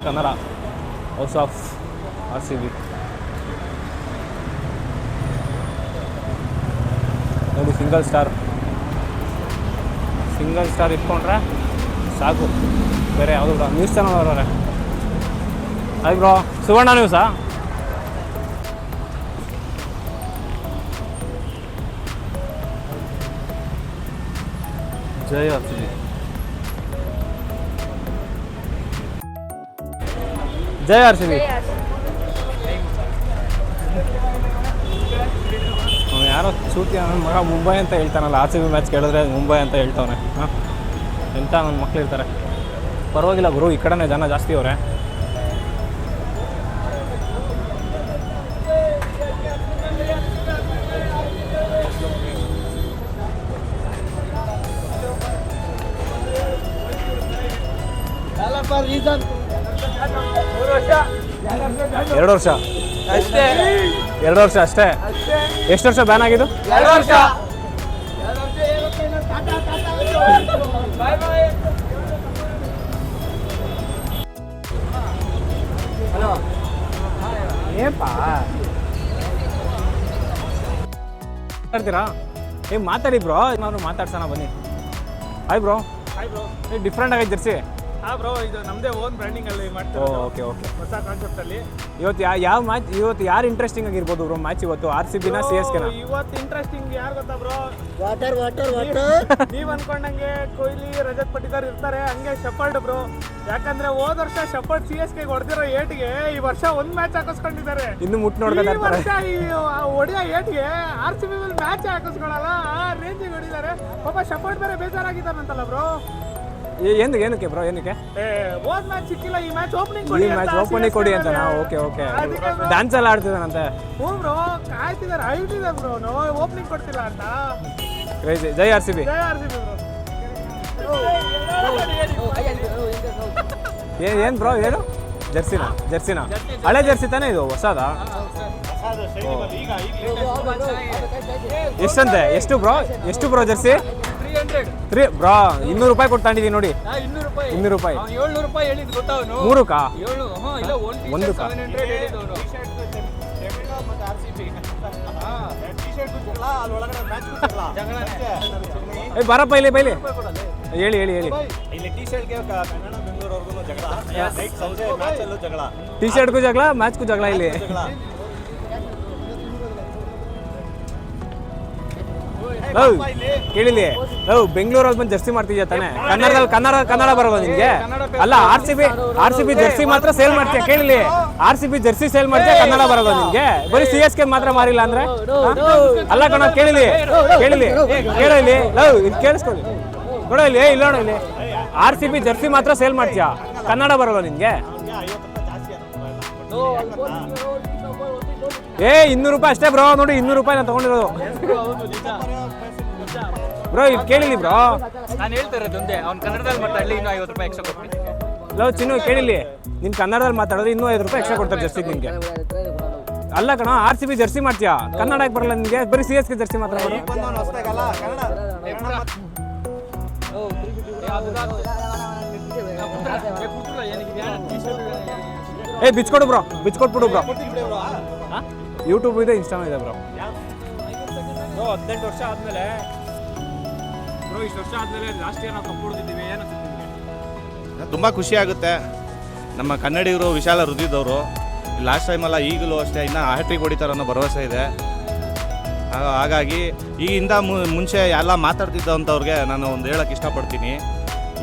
Kannada house of RCB ನೋಡಿ, single star ಇಟ್ಕೊಂಡ್ರೆ ಸಾಕು. ಬೇರೆ ಯಾವುದು ಬ್ರೋ ನ್ಯೂಸ್ ಚಾನಲ್ ಅವರವ್ರೆ. ಹಾಯ್ ಬ್ರೋ, ಸುವರ್ಣ ನ್ಯೂಸಾ? ಜೈ RCB. ಜೈ RCB. ಯಾರೋ ಸೂಟಿ ನನ್ನ ಮಗ ಮುಂಬೈ ಅಂತ ಹೇಳ್ತಾನಲ್ಲ, RCB ಮ್ಯಾಚ್ ಕೇಳಿದ್ರೆ ಮುಂಬೈ ಅಂತ ಹೇಳ್ತಾವನೆ. ಹಾಂ, ಎಂಥ ನನ್ನ ಮಕ್ಳು ಇರ್ತಾರೆ. ಪರವಾಗಿಲ್ಲ ಗುರು, ಈ ಕಡೆನೇ ಜನ ಜಾಸ್ತಿ ಅವರೇ. ಎರಡು ವರ್ಷ ಅಷ್ಟೇ. ಎಷ್ಟು ವರ್ಷ ಬ್ಯಾನ್ ಆಗಿದ್ದು? 2 ವರ್ಷ. ಮಾತಾಡ್ತೀರಾ? ಮಾತಾಡಿ ಬ್ರೋ, ಏನಾದ್ರು ಮಾತಾಡ್ಸೋಣ ಬನ್ನಿ. Hi bro. ಡಿಫ್ರೆಂಟ್ ಆಗೈತೆ ಜರ್ಸಿ. ಹಾಂ ಬ್ರೋ, ಇದು ನಮ್ಮದೇ ಓನ್ ಬ್ರ್ಯಾಂಡಿಂಗ್ ಅಲ್ಲಿ ಮಾಡ್ತೀವಿ. ಓಕೆ. ಹೊಸ ಕಾನ್ಸೆಪ್ಟ್ ಅಲ್ಲಿ. ಇವತ್ತು ಯಾವ ಮ್ಯಾಚ್, ಇವತ್ತು ಯಾರು ಇಂಟ್ರೆಸ್ಟಿಂಗ್ ಆಗಿರ್ಬೋದು ಬ್ರೋ ಮ್ಯಾಚ್ ಇವತ್ತು? RCBನ CSKನ? ಇವತ್ತು ಇಂಟ್ರೆಸ್ಟಿಂಗ್ ಯಾರು ಗೊತ್ತಾ ಬ್ರೋ? ವಾಟರ್ ನೀವ್ ಅನ್ಕೊಂಡಂಗೆ ಕೊಹ್ಲಿ, ರಜತ್ ಪಟಿದಾರ್ ಇರ್ತಾರೆ, ಹಂಗೆ ಶೆಫರ್ಡ್ ಬ್ರೋ. ಯಾಕಂದ್ರೆ ಹೋದ ವರ್ಷ ಶೆಫರ್ಡ್ CSK ಹೊಡೆದಿರೋ ಏಟ್ಗೆ ಈ ವರ್ಷ ಒಂದ್ ಮ್ಯಾಚ್ ಹಾಕಿಸ್ಕೊಂಡಿದ್ದಾರೆ. ಇನ್ನು ಮುಟ್ಟು ನೋಡ್ತಾರೆ. ಈ ವರ್ಷ ಈ ಹೊಡೆಯೋ ಏಟ್ಗೆ RCB ಮೇಲೆ ಮ್ಯಾಚ್ ಹಾಕಿಸ್ಕೊಳಲ್ಲ, ಆ ರೇಂಜಿಗೆ ಹೊಡಿದ್ದಾರೆ. ಪಾಪ ಶೆಫರ್ಡ್ ಬೇರೆ ಬೇಜಾರಾಗಿದ್ದಾನಂತಲ್ಲ ಬ್ರೋ. ಏನಕ್ಕೆ ಬ್ರೋ? ಏನಕ್ಕೆ ಹೋದ್ ಮ್ಯಾಚ್ ಸಿಕ್ಕಿಲ್ಲ, ಈ ಮ್ಯಾಚ್ ಓಪನಿಂಗ್ ಕೊಡಿ ಅಂತ? ಓಕೆ. ಡ್ಯಾನ್ಸ್ ಎಲ್ಲ ಆಡ್ತಿದ್ದಾನಂತೆ. ಹ್ಞೂ ಬ್ರೋ, ಕಾಯ್ತಿದ್ದಾರೆ, ಐಟಿದೆ ಬ್ರೋ, ಓಪನಿಂಗ್ ಕೊಡ್ತಿಲ್ಲ ಅಂತ. ಕ್ರೇಜಿ. ಜೈ RCB. ಜೈ RCB ಬ್ರೋ. ಏನು ಬ್ರೋ? ಏನು ಜರ್ಸಿನ ಹಳೆ ಜರ್ಸಿ ತಾನೇ ಇದು? ಹೊಸದಾ? ಎಷ್ಟಂತೆ? ಎಷ್ಟು ಬ್ರೋ ಜರ್ಸಿ? 300 ಬ್ರೋ. 200 ರೂಪಾಯಿ ಕೊಟ್ಟು ತಗೊಂಡಿದ್ದೀನಿ ನೋಡಿ. 200 ರೂಪಾಯಿ. 700 ರೂಪಾಯಿ ಹೇಳಿದ್ ಗೊತ್ತಾ ಅವನು? 3 ಒಂದು ಬರಪ್ಪ ಇಲ್ಲಿ ಬೈಲಿ. ಹೇಳಿ. ಇಲ್ಲಿ ಟಿ ಶರ್ಟ್ಗೆ ಕನ್ನಡ ಬೆಂಗಳೂರವರೆಗೂ ಜಗಳ, ಸಂಜೆ ಮ್ಯಾಚ್ ಅಲ್ಲೂ ಜಗಳ, ಟಿ ಶರ್ಟ್ಗೂ ಜಗಳ, ಮ್ಯಾಚ್ಗೂ ಜಗಳ ಇಲ್ಲಿ. ಕೇಳಿಲಿ, ಬೆಂಗಳೂರಲ್ಲಿ ಬಂದು ಜರ್ಸಿ ಮಾಡ್ತಿದ್ಯಾ ತಾನೆ? ಕನ್ನಡ ಬರೋದು ನಿನ್ಗೆ? ಅಲ್ಲ, RCB ಜರ್ಸಿ ಮಾತ್ರ ಸೇಲ್ ಮಾಡ್ತೀಯ. ಕೇಳಿಲಿ, RCB ಜರ್ಸಿ ಸೇಲ್ ಮಾಡ್ತೀಯ, ಕನ್ನಡ ಬರೋದು ನಿನ್ಗೆ? ಬರೀ CSK ಮಾತ್ರ ಮಾರಿಲ್ಲ ಅಂದ್ರೆ? ಅಲ್ಲ ಕಣ, ಕೇಳಿಲಿ, ಕೇಳಿಲಿ. ಇದು ಕೇಳಿಸ್ಕೊಳ್ಳಿ. ನೋಡೋ ಇಲ್ಲಿ, ಇಲ್ಲ ನೋಡೋ ಇಲ್ಲಿ, RCB ಜರ್ಸಿ ಮಾತ್ರ ಸೇಲ್ ಮಾಡ್ತೀಯಾ, ಕನ್ನಡ ಬರೋದು ನಿನ್ಗೆ? 200 ರೂಪಾಯಿ ಅಷ್ಟೇ ಬ್ರೋ. ನೋಡಿ, 200 ರೂಪಾಯಿ ನಾನು ತಗೊಂಡಿರೋದು ಬ್ರೋ. ಇದು ಕೇಳಿಲಿ ಬ್ರೋ, ನಾನು ಹೇಳ್ತಾ ಇರೋದು ಒಂದೇ, ಅವ್ನು ಕನ್ನಡದಲ್ಲಿ ಮಾತಾಡಲಿ, ಇನ್ನೂ 50 ರೂಪಾಯಿ ಎಕ್ಸ್ಟ್ರಾ ಕೊಡ್ತೀನಿ. ಚಿನ್ನು ಕೇಳಿಲಿ, ನೀನು ಕನ್ನಡದಲ್ಲಿ ಮಾತಾಡೋದು ಇನ್ನೂ 5 ರೂಪಾಯಿ ಎಕ್ಸ್ಟ್ರಾ ಕೊಡ್ತಾರೆ ಜರ್ಸಿಗೆ ನಿಮಗೆ. ಅಲ್ಲ ಕಣ, RCB ಜರ್ಸಿ ಮಾಡ್ತೀಯಾ, ಕನ್ನಡಕ್ಕೆ ಬರಲ್ಲ ನಿಮಗೆ? ಬರೀ CSK ಜರ್ಸಿ ಮಾತ್ರ ಮಾಡು. ಬಿಚ್ಕೊಡು ಬ್ರೋ, ಬಿಚ್ಕೊಟ್ಬಿಡು ಬ್ರೋ. ಯೂಟ್ಯೂಬ್ ಇದೆ, ಇನ್ಸ್ಟಾಗ್ರಾಮ್ ಇದೆ ಬ್ರೋ. 18 ವರ್ಷ ಆದ್ಮೇಲೆ ಬ್ರೋ, ಇಷ್ಟು ವರ್ಷ ಆದ್ಮೇಲೆ ಲಾಸ್ಟ್ ಇಯರ್ ನಾವು ಕಪ್ ಹೊಡೆದಿದ್ದೀವಿ. ಏನು ತುಂಬ ಖುಷಿ ಆಗುತ್ತೆ. ನಮ್ಮ ಕನ್ನಡಿಗರು ವಿಶಾಲ ಹೃದಯದವರು. ಲಾಸ್ಟ್ ಟೈಮಲ್ಲ, ಈಗಲೂ ಅಷ್ಟೇ ಇನ್ನೂ ಹ್ಯಾಟ್ರಿಕ್ ಹೊಡಿತಾರೆ ಅನ್ನೋ ಭರವಸೆ ಇದೆ. ಹಾಗಾಗಿ ಈಗಿಂದ ಮುಂಚೆ ಎಲ್ಲ ಮಾತಾಡ್ತಿದ್ದಂಥವ್ರಿಗೆ ನಾನು ಒಂದು ಹೇಳೋಕ್ಕೆ ಇಷ್ಟಪಡ್ತೀನಿ,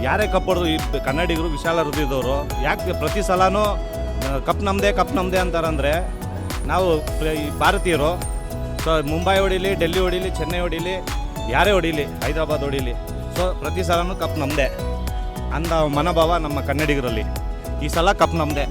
ಯಾರೇ ಕಪ್ ಹೊಡೆದು ಈ ಕನ್ನಡಿಗರು ವಿಶಾಲ ಹೃದಯದವರು. ಯಾಕೆ ಪ್ರತಿ ಸಲನೂ ಕಪ್ ನಮ್ಮದೇ ಅಂತಾರಂದರೆ, ನಾವು ಈ ಭಾರತೀಯರು. ಸೊ ಮುಂಬೈ ಹೊಡೀಲಿ, ಡೆಲ್ಲಿ ಹೊಡೀಲಿ, ಚೆನ್ನೈ ಹೊಡೀಲಿ, ಯಾರೇ ಹೊಡೀಲಿ, ಹೈದರಾಬಾದ್ ಹೊಡೀಲಿ, ಸೊ ಪ್ರತಿ ಸಲನೂ ಕಪ್ ನಮ್ಮದೇ ಅಂದ ಮನೋಭಾವ ನಮ್ಮ ಕನ್ನಡಿಗರಲ್ಲಿ. ಈ ಸಲ ಕಪ್ ನಮ್ಮದೇ.